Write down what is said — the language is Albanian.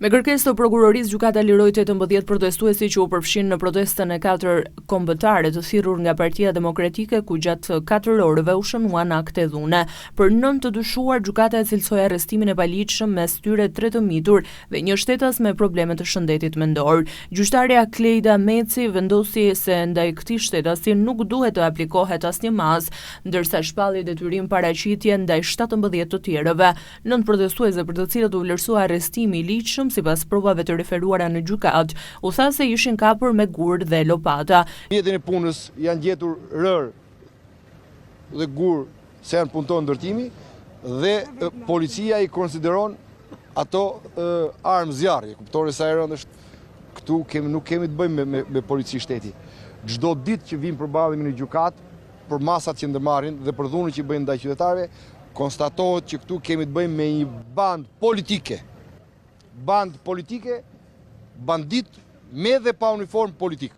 Me kërkesë të prokurorisë, gjykata liroi 18 protestuesi që u përfshin në protestën e 4 kombëtare të thirrur nga Partia Demokratike, ku gjatë 4 orëve u shënuan akte dhune. Për 9 të dyshuar, gjykata e cilësoi arrestimin e paligjshëm mes tyre 3 të mitur dhe një shtetas me probleme të shëndetit mendor. Gjyqtarja Klejda Meci vendosi se ndaj këtij shtetasi nuk duhet të aplikohet asnjë mazë, ndërsa shpalli detyrim paraqitje ndaj 17 të tjerëve. 9 protestuesve për të cilët u vlerësua arrestimi i ligjshëm sipas provave të referuara në gjykatë, u tha se ishin kapur me gur dhe lopata. Mjetin e punës janë gjetur rër dhe gur se janë punëtor ndërtimi dhe policia i konsideron ato armë zjarri. Kuptoni sa e rëndë është. Këtu nuk kemi të bëjmë me polici shteti. Çdo ditë që vim përballemi në gjykatë për masat që ndërmarrin dhe për dhunën që bëjnë ndaj qytetarëve, konstatohet që këtu kemi të bëjmë me një bandë politike, bandit me dhe pa uniform politik.